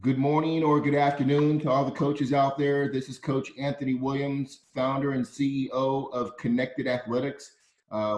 Good morning or good afternoon to all the coaches out there. This is Coach Anthony Williams, founder and CEO of Connected Athletics.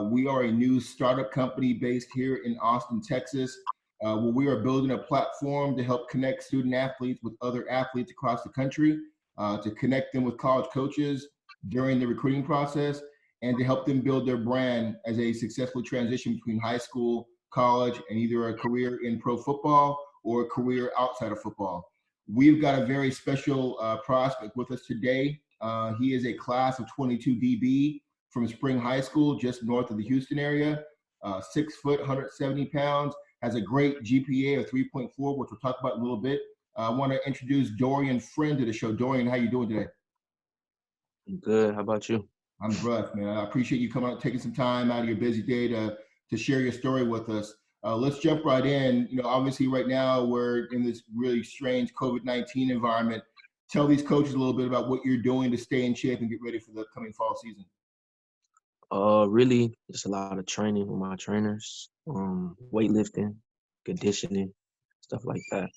We are a new startup company based here in Austin, Texas, where we are building a platform to help connect student athletes with other athletes across the country, to connect them with college coaches during the recruiting process, and to help them build their brand as a successful transition between high school, college, and either a career in pro football or a career outside of football. We've got a very special prospect with us today. He is a class of 22 DB from Spring High School, just north of the Houston area. 6 foot, 170 pounds, has a great GPA of 3.4, which we'll talk about in a little bit. I want to introduce Dorian Friend to the show. Dorian, how you doing today? I'm good. How about you? I'm blessed, man. I appreciate you coming out, taking some time out of your busy day to share your story with us. Let's jump right in. Obviously, right now we're in this really strange COVID-19 environment. Tell these coaches a little bit about what you're doing to stay in shape and get ready for the coming fall season. Really, just a lot of training with my trainers, weightlifting, conditioning, stuff like that.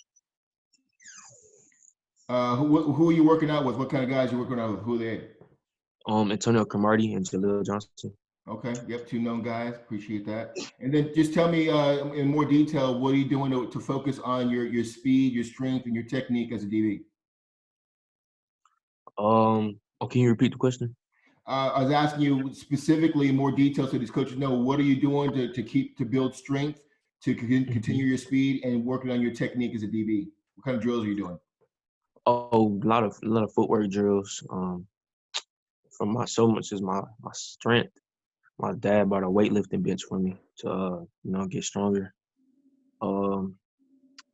Who are you working out with? What kind of guys you working out with? Who are they? Antonio Cromartie and Jaleel Johnson. Okay, yep, two known guys. Appreciate that. And then just tell me in more detail, what are you doing to focus on your speed, your strength, and your technique as a DB? Can you repeat the question? I was asking you specifically more details so these coaches know what are you doing to build strength, to continue your speed, and working on your technique as a DB. What kind of drills are you doing? Oh, a lot of footwork drills. From so much is my strength. My dad bought a weightlifting bench for me to get stronger.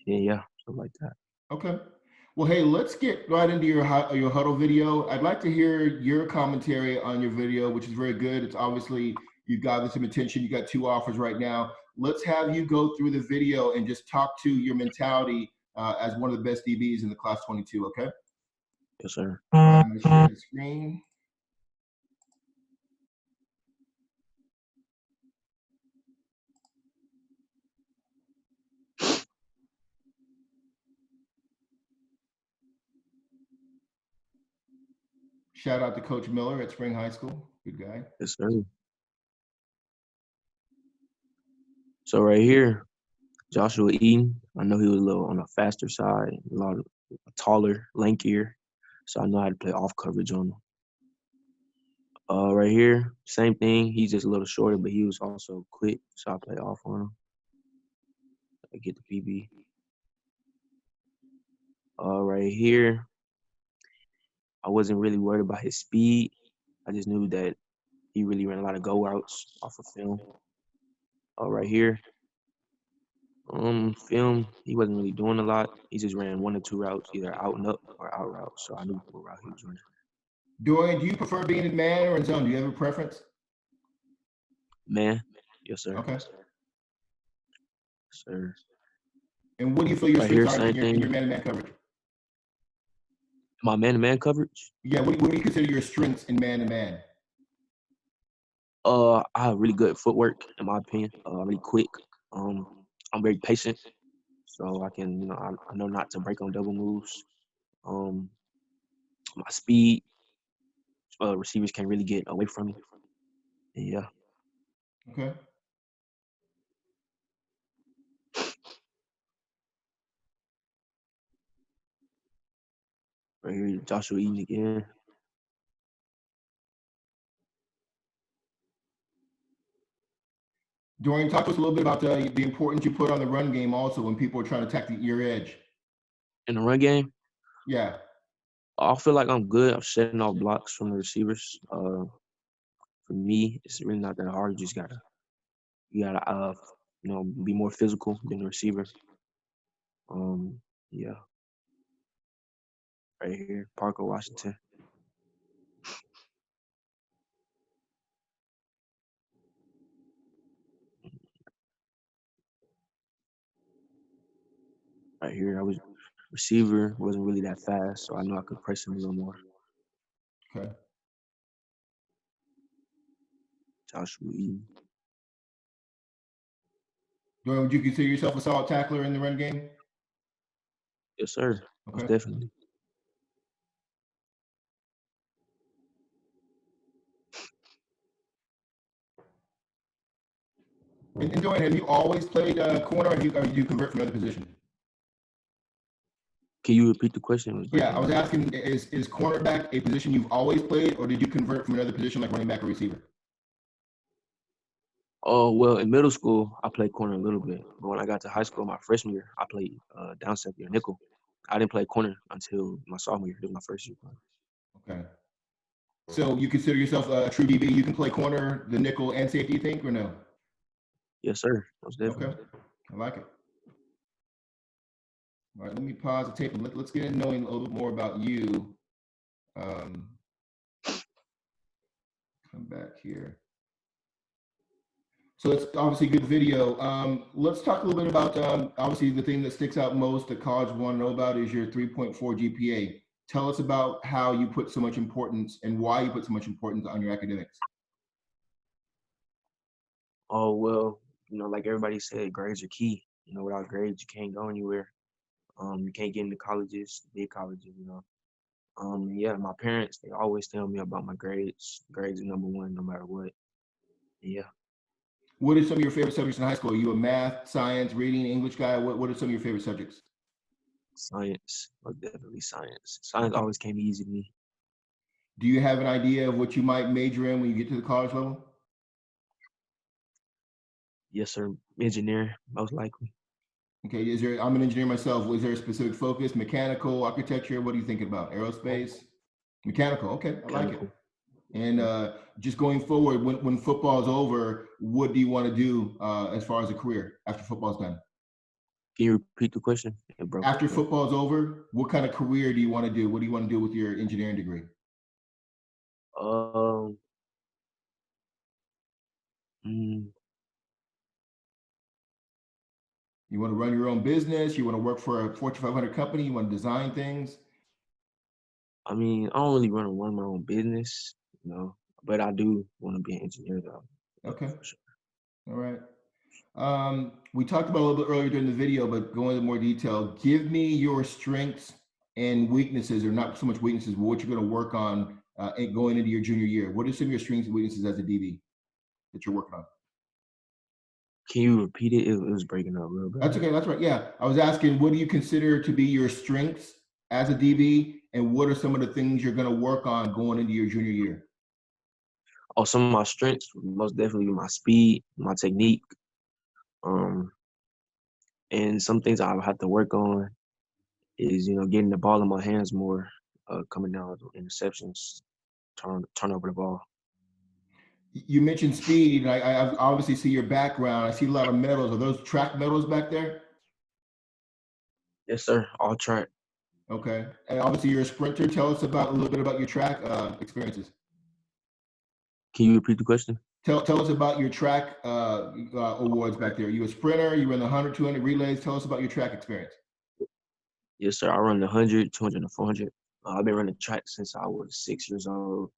Yeah, stuff like that. Okay. Well, hey, let's get right into your huddle video. I'd like to hear your commentary on your video, which is very good. It's obviously you've gathered some attention. You got 2 offers right now. Let's have you go through the video and just talk to your mentality as one of the best DBs in the class 22. Okay. Yes, sir. I'm going to share the screen. Shout out to Coach Miller at Spring High School. Good guy. Yes, sir. So right here, Joshua Eaton, I know he was a little on the faster side, a lot of taller, lankier, so I know how to play off coverage on him. Right here, same thing. He's just a little shorter, but he was also quick, so I play off on him. I get the PB. Right here, I wasn't really worried about his speed. I just knew that he really ran a lot of go routes off of film. Right here, film, he wasn't really doing a lot. He just ran 1 or 2 routes, either out and up or out route, so I knew what route he was running. Dorian, do you prefer being in man or in zone? Do you have a preference? Man, yes, sir. Okay. Yes, sir. And what do you feel your Right here, strengths are same in your thing. man-to-man coverage? My man-to-man coverage. Yeah, what do you consider your strengths in man-to-man? I have really good footwork, in my opinion. Really quick. I'm very patient, so I can, I know not to break on double moves. My speed, receivers can't really get away from me. Yeah. Okay. Right here, Joshua Eaton again. Dorian, talk to us a little bit about the importance you put on the run game also when people are trying to attack your edge. In the run game, Yeah. I feel like I'm good. I'm shedding off blocks from the receivers. For me, it's really not that hard. You gotta be more physical than the receiver. Yeah. Right here, Parker, Washington. Right here, I was receiver, wasn't really that fast, so I know I could press him a little more. Okay. Joshua Eaton. Dorian, would you consider yourself a solid tackler in the run game? Yes, sir. Most Okay. definitely. And Dorian, have you always played corner, or do you convert from another position? Can you repeat the question? It was Yeah, breaking I was up. asking, is cornerback a position you've always played, or did you convert from another position like running back or receiver? Oh, well, in middle school, I played corner a little bit. But when I got to high school, my freshman year, I played down safety or nickel. I didn't play corner until my sophomore year. It was my first year playing. Okay. So you consider yourself a true DB? You can play corner, the nickel, and safety, you think, or no? Yes, sir. Most Okay. definitely. I like it. All right, let me pause the tape and let's get into knowing a little bit more about you. Um, come back here. So it's obviously good video. Let's talk a little bit about obviously the thing that sticks out most that college want to know about is your 3.4 GPA. Tell us about how you put so much importance and why you put so much importance on your academics. Oh, well, like everybody said, grades are key. Without grades, you can't go anywhere. You can't get into colleges, big colleges. Yeah, my parents, they always tell me about my grades. Grades are number one, no matter what. Yeah, What are some of your favorite subjects in high school? Are you a math, science, reading, English guy? What are some of your favorite subjects? science, most definitely science. Science Okay. always came easy to me. Do you have an idea of what you might major in when you get to the college level? Yes, sir. Engineering, most likely. Okay, is there, I'm an engineer myself. Was there a specific focus? Mechanical, architecture? What are you thinking about? Aerospace? Mechanical. Okay, I like it. Mechanical. And Yeah. just going forward, when football is over, what do you want to do as far as a career after football's done? Can you repeat the question? It broke After up. football's over, what kind of career do you want to do? What do you want to do with your engineering degree? Um, mm, You want to run your own business? You want to work for a Fortune 500 company? You want to design things? I mean, I don't really want to run my own business, but I do want to be an engineer though. Okay, For sure. all right. We talked about a little bit earlier during the video, but going into more detail, give me your strengths and weaknesses, or not so much weaknesses, but what you're going to work on going into your junior year. What are some of your strengths and weaknesses as a DB that you're working on? Can you repeat it? It was breaking up real That's bad. okay. That's right. Yeah. I was asking, what do you consider to be your strengths as a DB? And what are some of the things you're going to work on going into your junior year? Oh, some of my strengths, most definitely my speed, my technique, um, and some things I'll have to work on is, getting the ball in my hands more, coming down with interceptions, turn over the ball. You mentioned speed. I obviously see your background. I see a lot of medals. Are those track medals back there? Yes, sir. All track. Okay. And obviously you're a sprinter. Tell us about a little bit about your track experiences. Can you repeat the question? Tell us about your track awards back there. Are you a sprinter? You run the 100, 200 relays. Tell us about your track experience. Yes, sir. I run the 100, 200, and 400. I've been running track since I was 6 years old.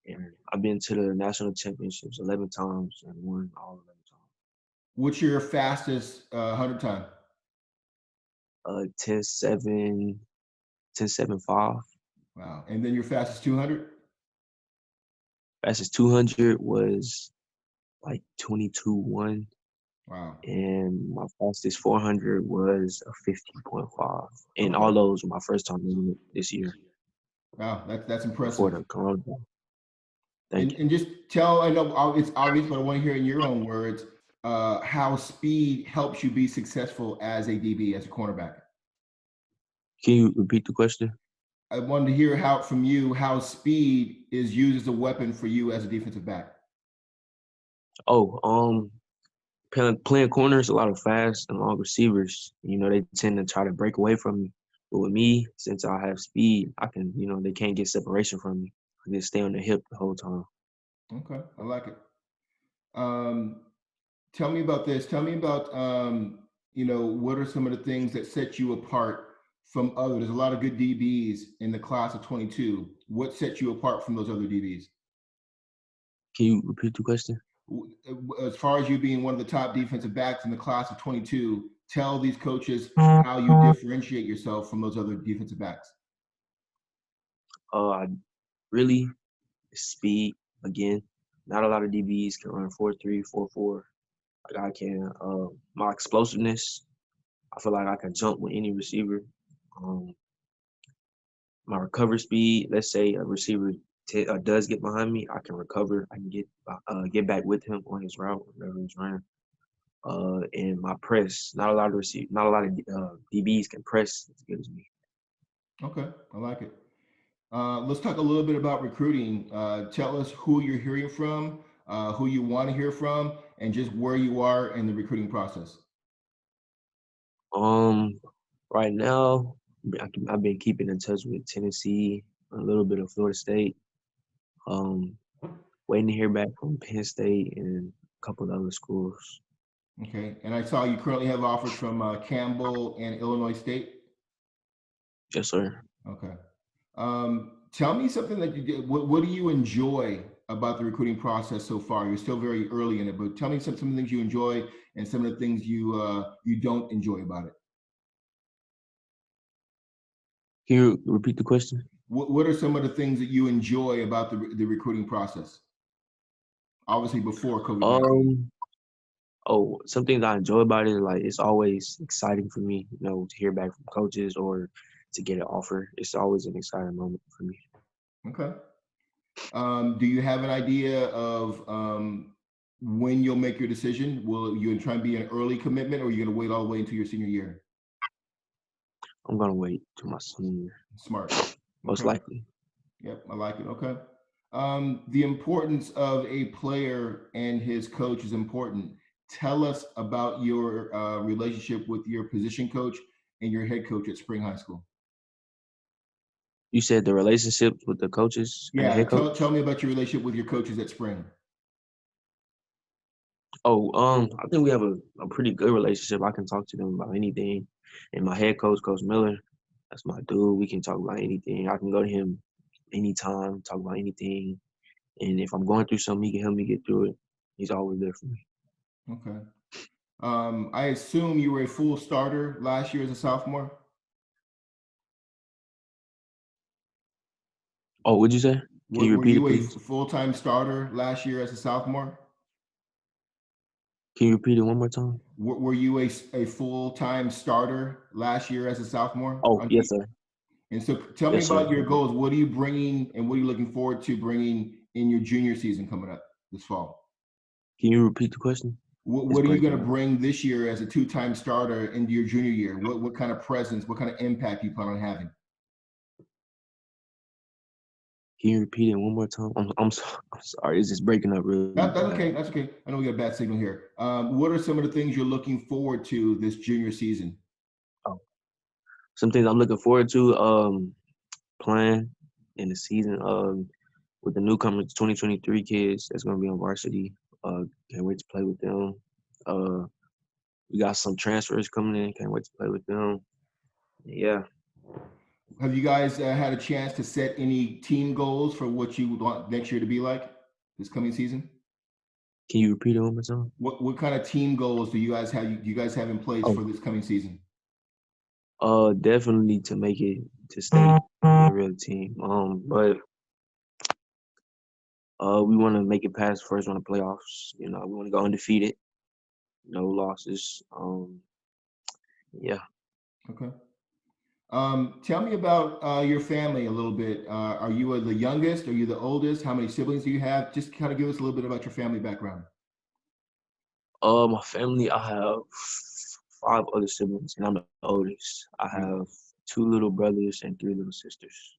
And I've been to the national championships 11 times and won all 11 times. What's your fastest 100 time? 10-7, 10-7-5. Wow. And then your fastest 200? Fastest 200 was like 22-1. Wow. And my fastest 400 was a 15.5. And Okay. all those were my first time doing it this year Wow. That's before impressive. the corona. Thank you. And just tell, I know it's obvious, but I want to hear in your own words how speed helps you be successful as a DB, as a cornerback. Can you repeat the question? I wanted to hear how from you how speed is used as a weapon for you as a defensive back. Oh, playing corners, a lot of fast and long receivers. They tend to try to break away from me. But with me, since I have speed, I can, they can't get separation from me. I just stay on the hip the whole time. Okay, I like it. Um, tell me about this. Tell me about what are some of the things that set you apart from others? There's a lot of good DBs in the class of 22. What sets you apart from those other DBs? Can you repeat the question? As far as you being one of the top defensive backs in the class of 22, tell these coaches how you differentiate yourself from those other defensive backs. I really speed again. Not a lot of DBs can run 4.3, 4.4. Like I can. My explosiveness. I feel like I can jump with any receiver. Um, my recovery speed. Let's say a receiver does get behind me, I can recover. I can get back with him on his route, wherever he's running. And my press. Not a lot of DBs can press as good as me. Okay, I like it. Let's talk a little bit about recruiting. Tell us who you're hearing from, who you want to hear from, and just where you are in the recruiting process. Um, right now, I've been keeping in touch with Tennessee, a little bit of Florida State. Um, Waiting to hear back from Penn State and a couple of other schools. Okay, and I saw you currently have offers from Campbell and Illinois State. Yes, sir. Okay. Tell me something that you did. What do you enjoy about the recruiting process so far? You're still very early in it, but tell me some of the things you enjoy and some of the things you don't enjoy about it. Can you repeat the question? What are some of the things that you enjoy about the recruiting process? Obviously, before COVID-19. Um, some things I enjoy about it is like it's always exciting for me, to hear back from coaches or to get an offer. It's always an exciting moment for me. Okay. Do you have an idea of when you'll make your decision? Will you try and be an early commitment, or are you going to wait all the way until your senior year? I'm gonna wait till my senior year, Smart. most Okay. likely. Yep, I like it. Okay. The importance of a player and his coach is important. Tell us about your relationship with your position coach and your head coach at Spring High School. You said the relationships with the coaches and the Yeah, head tell coach. me about your relationship with your coaches at Spring. I think we have a pretty good relationship. I can talk to them about anything. And my head coach, Coach Miller, that's my dude. We can talk about anything. I can go to him anytime, talk about anything. And if I'm going through something, he can help me get through it. He's always there for me. Okay. I assume you were a full starter last year as a sophomore. Oh, what'd you say? Can you Were repeat it, you a please? full-time starter last year as a sophomore? Can you repeat it one more time? Were you a full-time starter last year as a sophomore? Oh, yes, sir. And so tell me Yes, sir. about your goals. What are you bringing and what are you looking forward to bringing in your junior season coming up this fall? Can you repeat the question? It's What are you going breaking to up. bring this year as a two-time starter into your junior year? What kind of presence, what kind of impact you plan on having? Can you repeat it one more time? I'm sorry. It's just breaking up really That's bad. okay. That's okay. I know we got a bad signal here. What are some of the things you're looking forward to this junior season? Oh, some things I'm looking forward to. Playing in the season. With the newcomers, 2023 kids that's gonna be on varsity. Can't wait to play with them. Uh, we got some transfers coming in. Can't wait to play with them. Yeah. Have you guys had a chance to set any team goals for what you would want next year to be like this coming season? Can you repeat it one more time? What kind of team goals do you guys have? Do you guys have in place Oh, for this coming season? definitely to make it to state a real team. But we want to make it past the first round of playoffs. We want to go undefeated, no losses. Yeah. Okay. Tell me about your family a little bit. Are you the youngest? Are you the oldest? How many siblings do you have? Just kind of give us a little bit about your family background. My family, I have 5 other siblings, and I'm the oldest. I You, have 2 little brothers and 3 little sisters.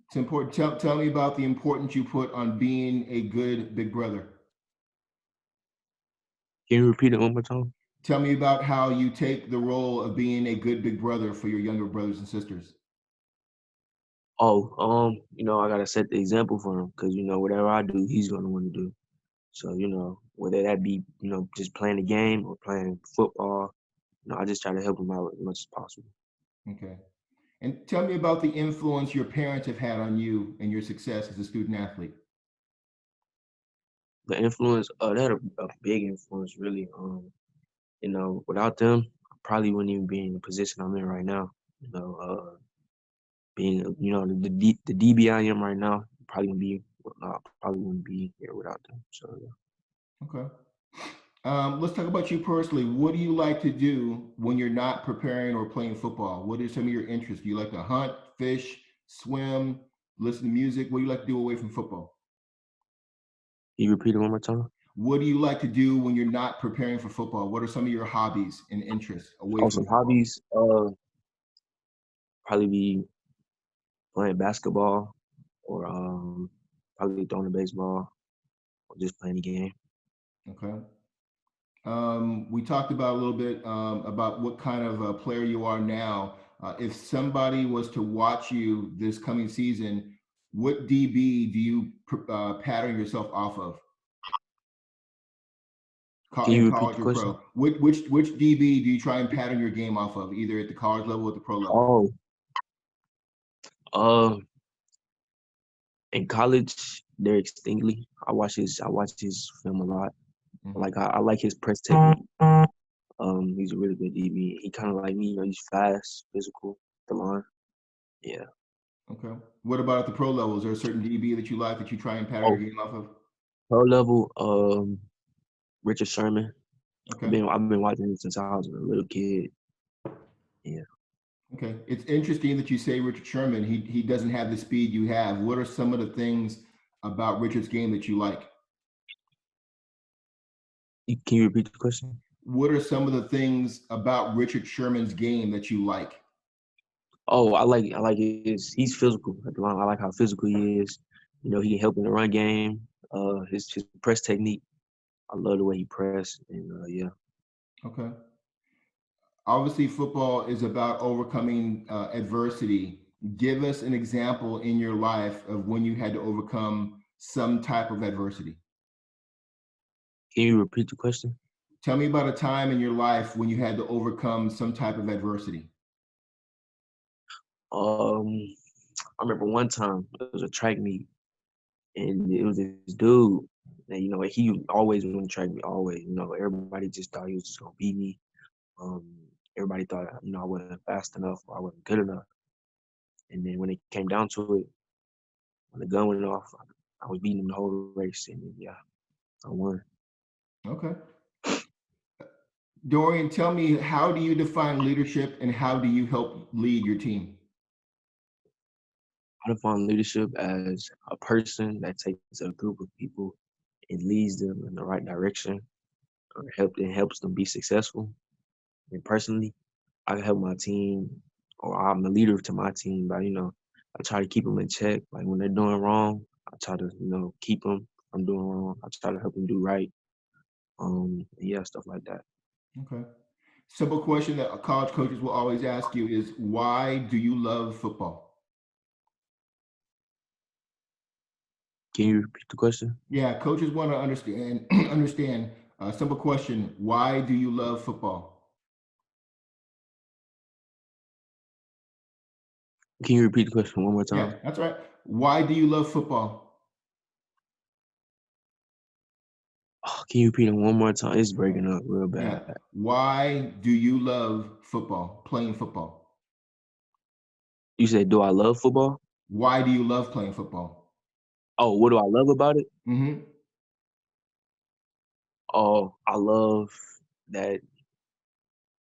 it's important. Tell me about the importance you put on being a good big brother. Can you repeat it one more time? Tell me about how you take the role of being a good big brother for your younger brothers and sisters. I gotta set the example for him because whatever I do, he's gonna want to do. So whether that be just playing the game or playing football, I just try to help him out as much as possible. Okay. And tell me about the influence your parents have had on you and your success as a student athlete. The influence, they had a big influence, really. Without them, I probably wouldn't even be in the position I'm in right now. You know, being the DB I am right now, probably wouldn't be here without them. So yeah. Okay. Let's talk about you personally. What do you like to do when you're not preparing or playing football? What are some of your interests? Do you like to hunt, fish, swim, listen to music? What do you like to do away from football? Can you repeat it one more time? What do you like to do when you're not preparing for football? What are some of your hobbies and interests away Oh, from some football? hobbies. Probably be playing basketball or probably throwing a baseball or just playing the game. Okay. We talked about a little bit about what kind of a player you are now. If somebody was to watch you this coming season, what DB do you pattern yourself off of Can in you repeat college the or question? pro? Which DB do you try and pattern your game off of, either at the college level or at the pro level? Oh, uh, in college, Derek Stingley. I watch his film a lot. Hmm. I like his press technique. He's a really good DB. He kind of like me. You know, he's fast, physical, the line. Yeah. Okay. What about at the pro level? Is there a certain DB that you like that you try and pattern your Oh, game off of? pro level. Richard Sherman. Okay. I've been watching him since I was a little kid. Yeah. Okay. It's interesting that you say Richard Sherman. He doesn't have the speed you have. What are some of the things about Richard's game that you like? Can you repeat the question? What are some of the things about Richard Sherman's game that you like? Oh, I like he's physical at the line. I like how physical he is. You know, he can help in the run game. His press technique. I love the way he press and yeah. Okay. Obviously, football is about overcoming adversity. Give us an example in your life of when you had to overcome some type of adversity. Can you repeat the question? Tell me about a time in your life when you had to overcome some type of adversity. Um, I remember one time it was a track meet and it was this dude and you know he always won the track meet, always. You know, everybody just thought he was just gonna beat me. Um, everybody thought I wasn't fast enough or I wasn't good enough. And then when it came down to it, when the gun went off, I was beating him the whole race, and yeah, I won. Okay. Dorian, tell me, how do you define leadership and how do you help lead your team? I define leadership as a person that takes a group of people and leads them in the right direction, or helps them be successful. And personally, I help my team, or I'm the leader to my team by I try to keep them in check. Like when they're doing wrong, I try to keep them from doing wrong. I try to help them do right. Yeah, stuff like that. Okay. Simple question that college coaches will always ask you is, why do you love football? Can you repeat the question? Yeah, coaches want to understand understand. Simple question: why do you love football? Can you repeat the question one more Yeah, time? that's right. Why do you love football? Oh, can you repeat it one more time? It's breaking up real Yeah. bad. Why do you love football? Playing football. You said, do I love football? Why do you love playing football? Oh, what do I love about it? Hmm. Oh, I love that.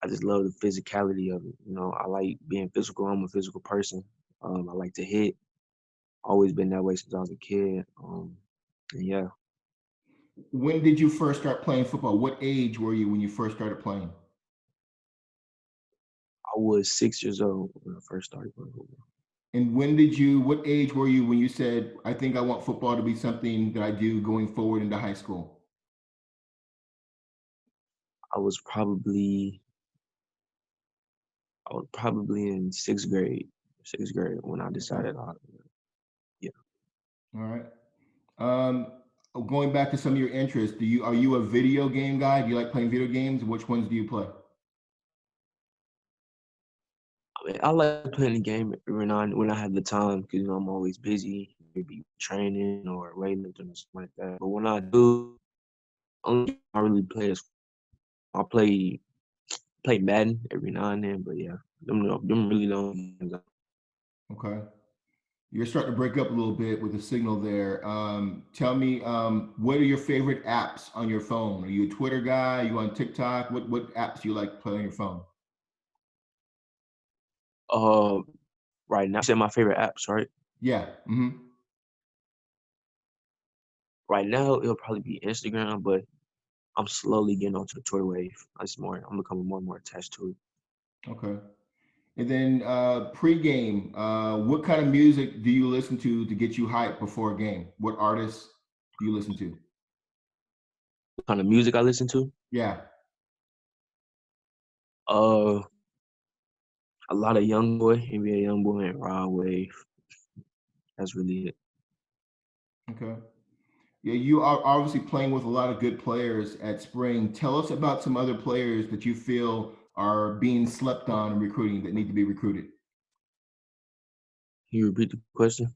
I just love the physicality of it. You know, I like being physical. I'm a physical person. I like to hit. Always been that way since I was a kid. And yeah, When did you first start playing football? What age were you when you first started playing? I was 6 years old when I first started playing football. And what age were you when you said, I think I want football to be something that I do going forward into high school? I was probably, I was probably in sixth grade when I Okay. decided, yeah. All right. Um, Going back to some of your interests, are you a video game guy? Do you like playing video games? Which ones do you play? I mean, I like playing the game when I have the time because I'm always busy, maybe training or weightlifting or something like that. But when I do, only game I really play is I play play Madden every now and then, but yeah, them really long games. Okay. You're starting to break up a little bit with the signal there. Tell me, what are your favorite apps on your phone? Are you a Twitter guy? Are you on TikTok? What apps do you like to play on your phone? Uh, right now, you said my favorite apps, right? Yeah. Mm-hmm. Right now, it'll probably be Instagram, but I'm slowly getting onto the Twitter wave. I'm becoming more and more attached to it. Okay. And then pre-game, what kind of music do you listen to get you hyped before a game? What artists do you listen to? What kind of music I listen to? Yeah. Uh, a lot of Young Boy, NBA Young Boy, and Rod Wave. That's really it. Okay. Yeah, you are obviously playing with a lot of good players at Spring. Tell us about some other players that you feel are being slept on in recruiting that need to be recruited. Can you repeat the question?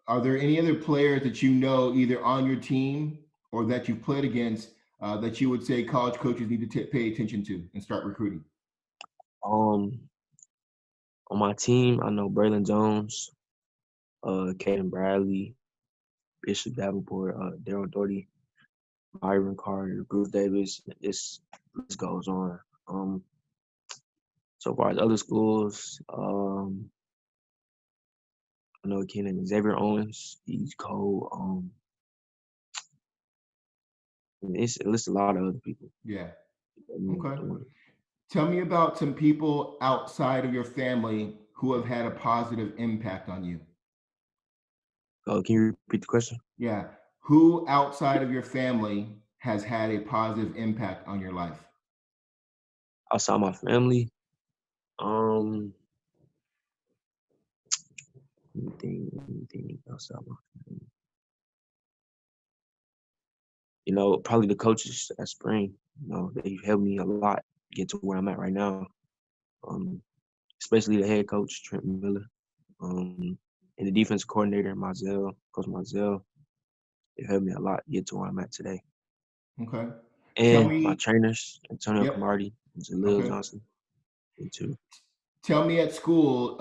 Are there any other players that you know either on your team or that you've played against that you would say college coaches need to pay attention to and start recruiting? Um, on my team, I know Braylon Jones, Caden Bradley, Bishop Davenport, Daryl Doherty, Byron Carter, Bruce Davis. This list goes on. So far as other schools, I know a kid named Xavier Owens. He's cold. And it lists a lot of other people. Yeah. I mean, Okay. Tell me about some people outside of your family who have had a positive impact on you. can you repeat the question? Yeah. Who outside of your family has had a positive impact on your life? Outside my family, um, anything outside my family. Probably the coaches at Spring. They helped me a lot get to where I'm at right now. Um, Especially the head coach Trent Miller, and the defense coordinator Coach Mazel. It helped me a lot get to where I'm at today. Okay. Tell And my me, trainers, Antonio yep. Camardi and Jaleel Okay. Johnson, me too. Tell me at school,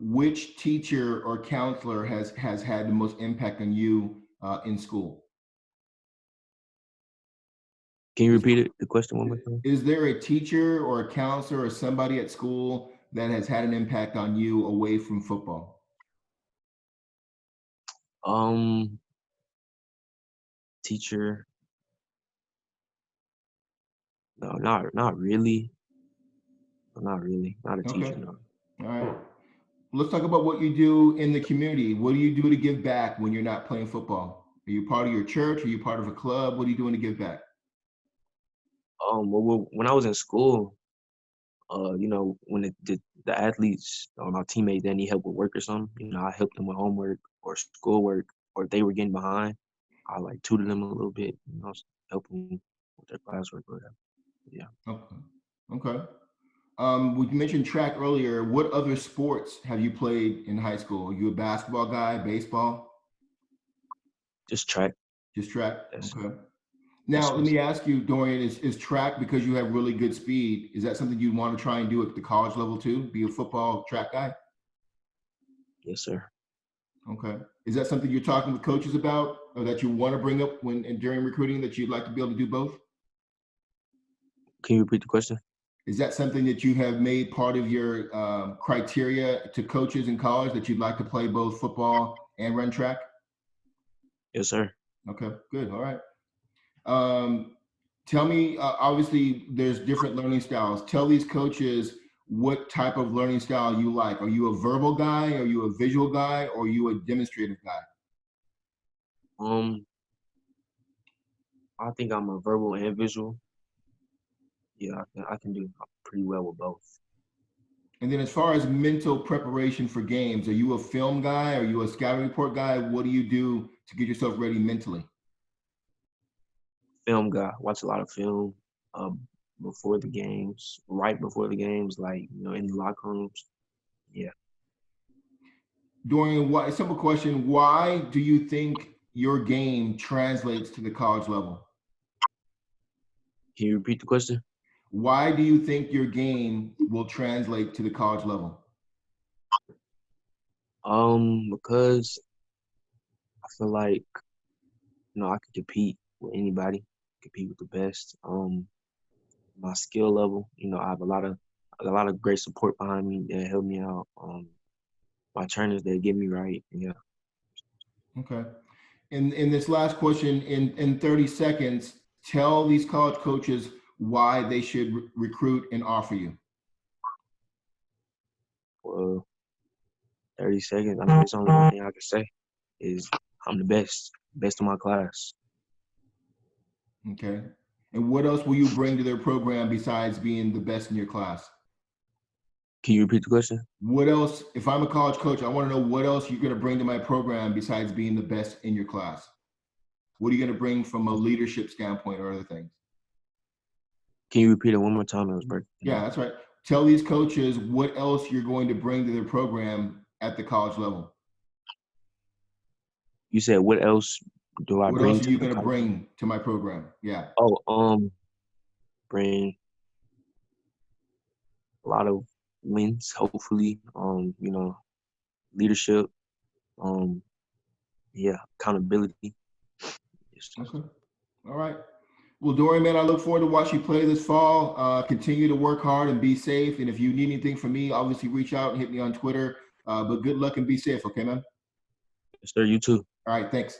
which teacher or counselor has had the most impact on you in school? Can you Is repeat it, the question one more time? is there a teacher or a counselor or somebody at school that has had an impact on you away from football? Um, Teacher, no, not really. Not really. Not a Okay. teacher, no. All right. Let's talk about what you do in the community. What do you do to give back when you're not playing football? Are you part of your church? Are you part of a club? What are you doing to give back? When I was in school, when the athletes or my teammates they need help with work or something, I helped them with homework or schoolwork, or if they were getting behind, I like tutor them a little bit, help them with their classwork or whatever. Yeah, Okay. Okay. We mentioned track earlier. What other sports have you played in high school? Are you a basketball guy, baseball? just track. Just track? That's Okay. that's Now, let just me ask you, Dorian, is track because you have really good speed? Is that something you'd want to try and do at the college level too? Be a football track guy? yes, sir. Okay. Is that something you're talking with coaches about or that you want to bring up when and during recruiting that you'd like to be able to do both? Can you repeat the question? Is that something that you have made part of your criteria to coaches in college that you'd like to play both football and run track? Yes, sir. Okay, good. All right. Um, Tell me, obviously, there's different learning styles. Tell these coaches what type of learning style you like. Are you a verbal guy? Are you a visual guy? Or are you a demonstrative guy? Um, I think I'm a verbal and visual. Yeah, I can do pretty well with both. And then, as far as mental preparation for games, are you a film guy? Are you a scouting report guy? What do you do to get yourself ready mentally? Film guy, watch a lot of film, um, before the games, right before the games, like in the locker rooms. Yeah. Dorian, why, simple question, why do you think your game translates to the college level? Can you repeat the question? Why do you think your game will translate to the college level? Because I feel like I can compete with anybody, compete with the best. My skill level, I have a lot of great support behind me that help me out. My trainers that get me right. Yeah. Okay. In this last question, in 30 seconds, tell these college coaches why they should recruit and offer you. Well, 30 seconds. I mean, there's only one thing I can say is I'm the best of my class. Okay. And what else will you bring to their program besides being the best in your class? Can you repeat the question? What else, if I'm a college coach, I want to know what else you're going to bring to my program besides being the best in your class. What are you going to bring from a leadership standpoint or other things? Can you repeat it one more time? It was breaking Yeah, up. that's right. Tell these coaches what else you're going to bring to their program at the college level. You said what else do I What else bring are to you the going to college? bring to my program? Yeah. Oh, bring a lot of wins, hopefully. Leadership. Um, yeah, accountability. Okay. All right. Well, Dorian, man, I look forward to watching you play this fall. Continue to work hard and be safe. And if you need anything from me, obviously reach out and hit me on Twitter. But good luck and be safe. Okay, man. Yes, sir. You too. All right. Thanks.